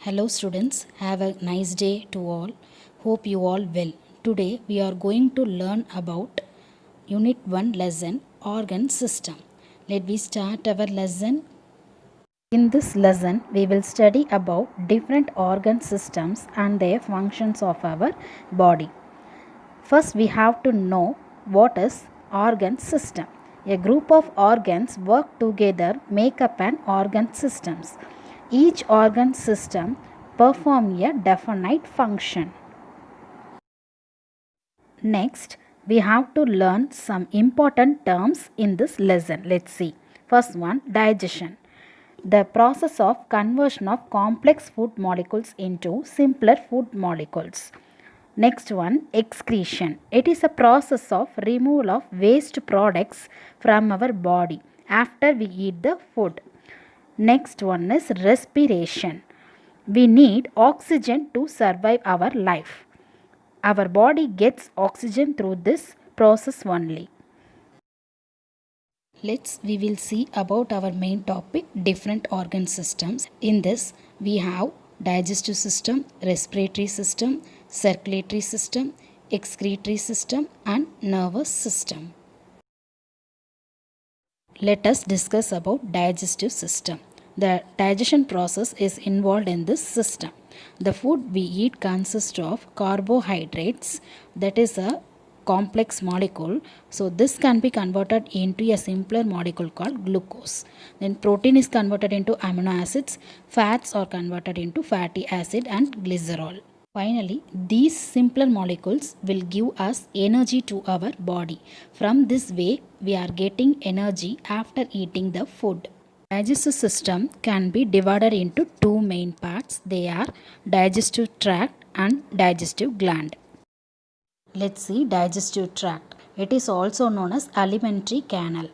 Hello students, have a nice day to all. Hope you all well. Today we are going to learn about Unit 1 lesson Organ System. Let me start our lesson. In this lesson we will study about different organ systems and their functions of our body. First we have to know what is organ system. A group of organs work together make up an organ systems. Each organ system perform a definite function. Next, we have to learn some important terms in this lesson. Let's see. First one, digestion. The process of conversion of complex food molecules into simpler food molecules. Next one, excretion. It is a process of removal of waste products from our body after we eat the food. Next one is respiration. We need oxygen to survive our life. Our body gets oxygen through this process only. We will see about our main topic, different organ systems. In this we have digestive system, respiratory system, circulatory system, excretory system and nervous system. Let us discuss about digestive system. The digestion process is involved in this system. The food we eat consists of carbohydrates, that is a complex molecule. So this can be converted into a simpler molecule called glucose. Then protein is converted into amino acids, fats are converted into fatty acid and glycerol. Finally, these simpler molecules will give us energy to our body. From this way, we are getting energy after eating the food. Digestive system can be divided into two main parts. They are digestive tract and digestive gland. Let's see digestive tract. It is also known as alimentary canal.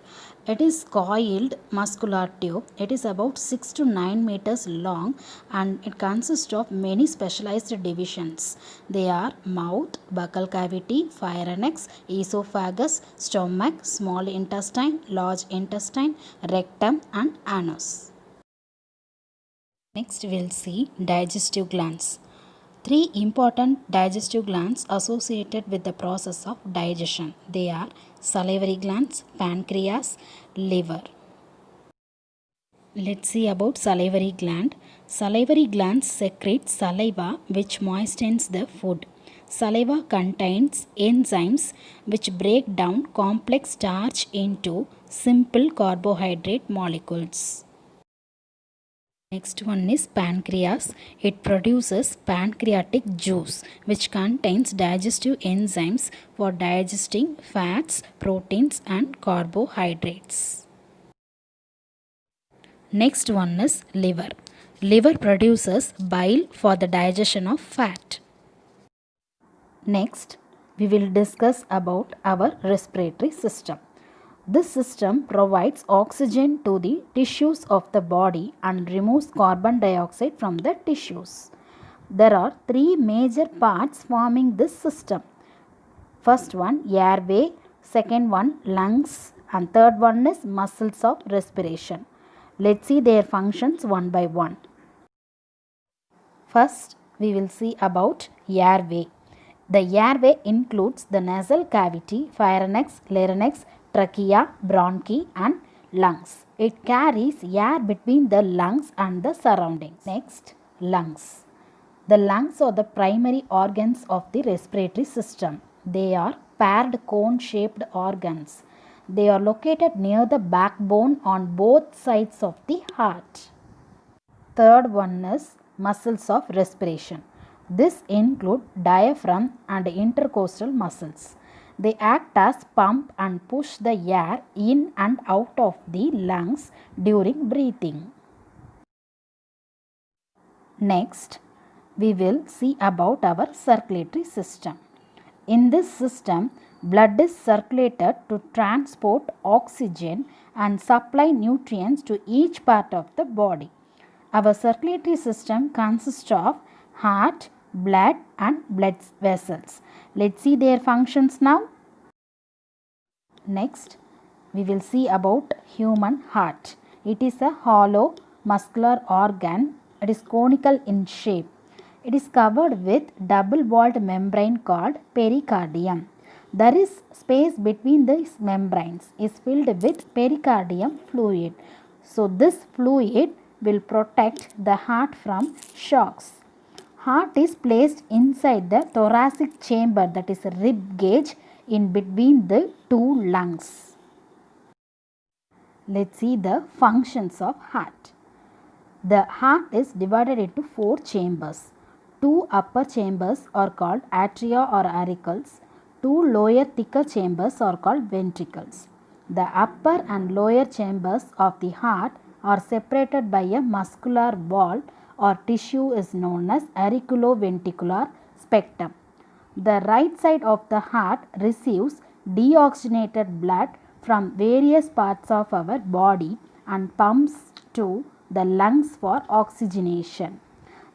It is coiled muscular tube. It is about 6 to 9 meters long and it consists of many specialized divisions. They are mouth, buccal cavity, pharynx, esophagus, stomach, small intestine, large intestine, rectum and anus. Next we'll see digestive glands. Three important digestive glands associated with the process of digestion. They are salivary glands, pancreas, liver. Let's see about salivary gland. Salivary glands secrete saliva which moistens the food. Saliva contains enzymes which break down complex starch into simple carbohydrate molecules. Next one is pancreas. It produces pancreatic juice which contains digestive enzymes for digesting fats, proteins and carbohydrates. Next one is liver. Liver produces bile for the digestion of fat. Next, we will discuss about our respiratory system. This system provides oxygen to the tissues of the body and removes carbon dioxide from the tissues. There are three major parts forming this system. First one, airway, second one, lungs, and third one is muscles of respiration. Let's see their functions one by one. First, we will see about airway. The airway includes the nasal cavity, pharynx, larynx, trachea, bronchi and lungs. It carries air between the lungs and the surroundings. Next, lungs. The lungs are the primary organs of the respiratory system. They are paired cone-shaped organs. They are located near the backbone on both sides of the heart. Third one is muscles of respiration. This include diaphragm and intercostal muscles. They act as pump and push the air in and out of the lungs during breathing. Next, we will see about our circulatory system. In this system, blood is circulated to transport oxygen and supply nutrients to each part of the body. Our circulatory system consists of heart, blood and blood vessels. Let's see their functions now. Next, we will see about human heart. It is a hollow muscular organ It is conical in shape. It is covered with double-walled membrane called pericardium. There is space between these membranes is filled with pericardium fluid. So this fluid will protect the heart from shocks. Heart is placed inside the thoracic chamber, that is a rib cage, in between the two lungs. Let's see the functions of heart. The heart is divided into four chambers. Two upper chambers are called atria or auricles. Two lower thicker chambers are called ventricles. The upper and lower chambers of the heart are separated by a muscular wall or tissue is known as auriculoventricular spectrum. The right side of the heart receives deoxygenated blood from various parts of our body and pumps to the lungs for oxygenation.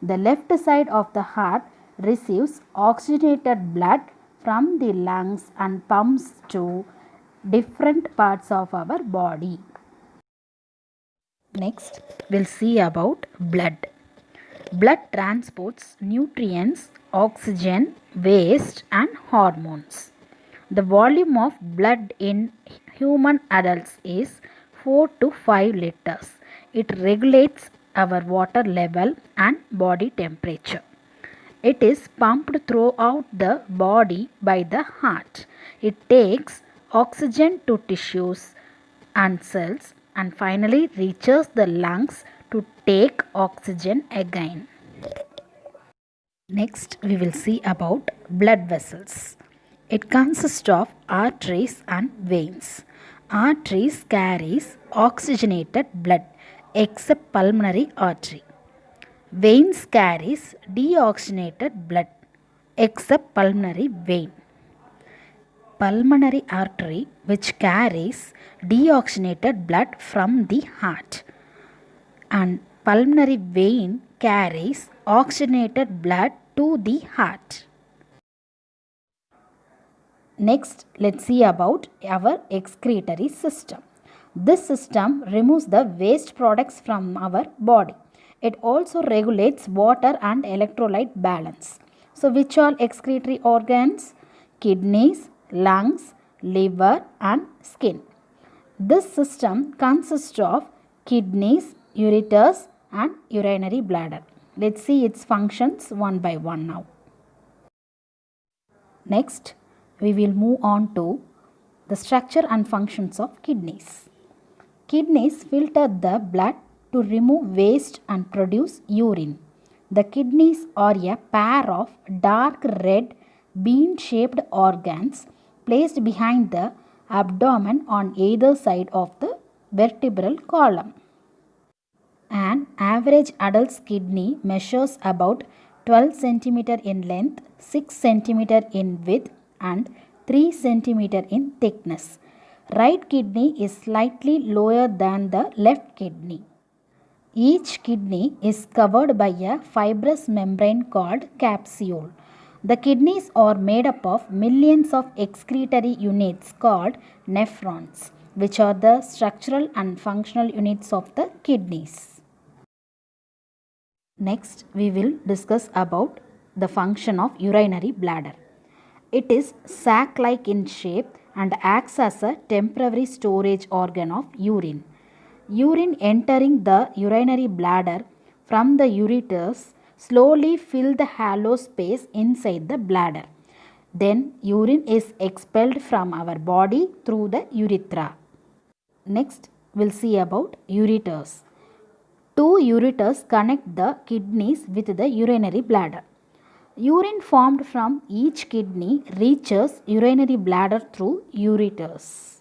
The left side of the heart receives oxygenated blood from the lungs and pumps to different parts of our body. Next, we'll see about blood. Blood transports nutrients, oxygen, waste and hormones. The volume of blood in human adults is 4 to 5 liters. It regulates our water level and body temperature. It is pumped throughout the body by the heart. It takes oxygen to tissues and cells and finally reaches the lungs to take oxygen again. Next, we will see about blood vessels. It consists of arteries and veins. Arteries carries oxygenated blood except pulmonary artery. Veins carries deoxygenated blood except pulmonary vein. Pulmonary artery which carries deoxygenated blood from the heart and pulmonary vein carries oxygenated blood to the heart. Next, let's see about our excretory system. This system removes the waste products from our body. It also regulates water and electrolyte balance. So, which all excretory organs? Kidneys, lungs, liver and skin. This system consists of kidneys, ureters and urinary bladder. Let's see its functions one by one now. Next, we will move on to the structure and functions of kidneys. Kidneys filter the blood to remove waste and produce urine. The kidneys are a pair of dark red bean-shaped organs placed behind the abdomen on either side of the vertebral column. An average adult's kidney measures about 12 cm in length, 6 cm in width and 3 cm in thickness. Right kidney is slightly lower than the left kidney. Each kidney is covered by a fibrous membrane called capsule. The kidneys are made up of millions of excretory units called nephrons, which are the structural and functional units of the kidneys. Next, we will discuss about the function of urinary bladder. It is sac-like in shape and acts as a temporary storage organ of urine. Urine entering the urinary bladder from the ureters slowly fill the hollow space inside the bladder. Then urine is expelled from our body through the urethra. Next, we'll see about ureters. Two ureters connect the kidneys with the urinary bladder. Urine formed from each kidney reaches urinary bladder through ureters.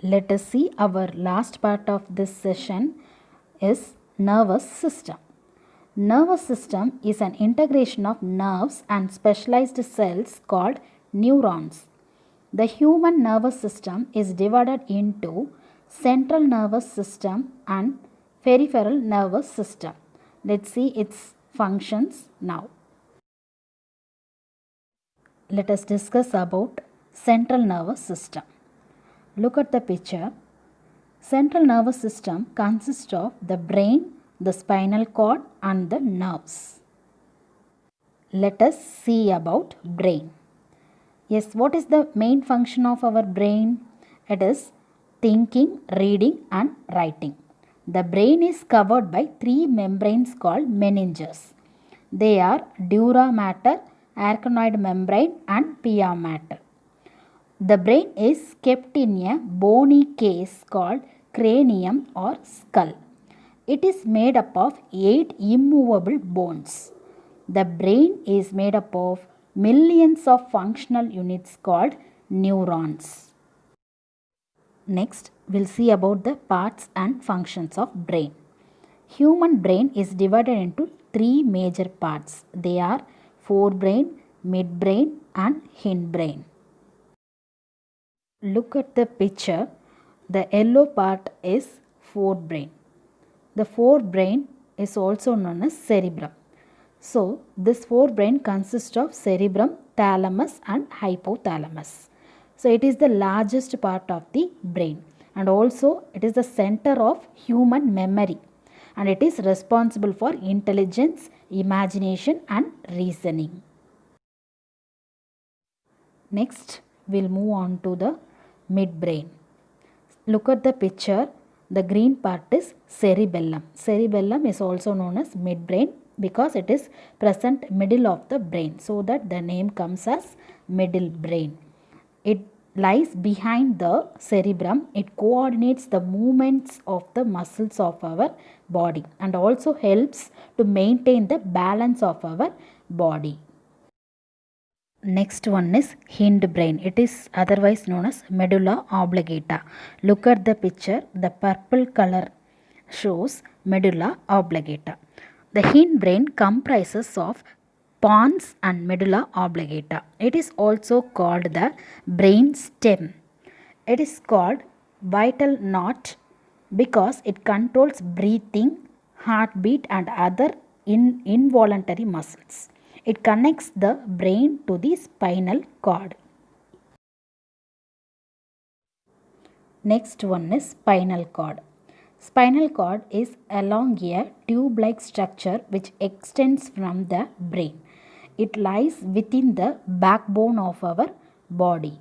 Let us see our last part of this session is nervous system. Nervous system is an integration of nerves and specialized cells called neurons. The human nervous system is divided into central nervous system and peripheral nervous system. Let's see its functions now. Let us discuss about central nervous system. Look at the picture. Central nervous system consists of the brain, the spinal cord and the nerves. Let us see about brain. Yes, what is the main function of our brain? It is thinking, reading and writing. The brain is covered by three membranes called meninges. They are dura mater, arachnoid membrane and pia mater. The brain is kept in a bony case called cranium or skull. It is made up of 8 immovable bones. The brain is made up of millions of functional units called neurons. Next, we'll see about the parts and functions of brain. Human brain is divided into 3 major parts. They are forebrain, midbrain and hindbrain. Look at the picture. The yellow part is forebrain. The forebrain is also known as cerebrum. So, this forebrain consists of cerebrum, thalamus and hypothalamus. So, it is the largest part of the brain and also it is the center of human memory and it is responsible for intelligence, imagination and reasoning. Next, we'll move on to the midbrain. Look at the picture. The green part is cerebellum. Cerebellum is also known as midbrain because it is present middle of the brain. So that the name comes as middle brain. It lies behind the cerebrum. It coordinates the movements of the muscles of our body and also helps to maintain the balance of our body. Next one is hindbrain. It is otherwise known as medulla oblongata. Look at the picture. The purple color shows medulla oblongata. The hindbrain comprises of pons and medulla oblongata. It is also called the brain stem. It is called vital knot because it controls breathing, heartbeat and other involuntary muscles. It connects the brain to the spinal cord. Next one is spinal cord. Spinal cord is along a tube-like structure which extends from the brain. It lies within the backbone of our body.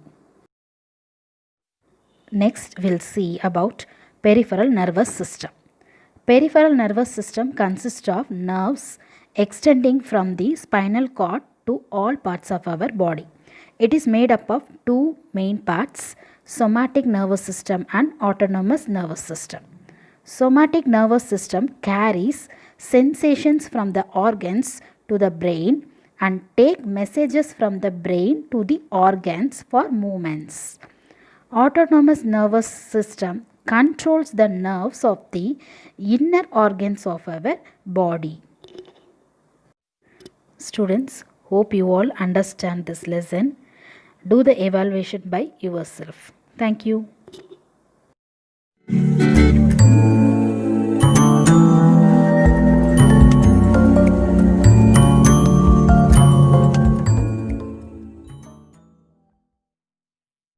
Next, we'll see about peripheral nervous system. Peripheral nervous system consists of nerves extending from the spinal cord to all parts of our body. It is made up of two main parts, somatic nervous system and autonomous nervous system. Somatic nervous system carries sensations from the organs to the brain and take messages from the brain to the organs for movements. Autonomous nervous system controls the nerves of the inner organs of our body. Students, hope you all understand this lesson. Do the evaluation by yourself. Thank you.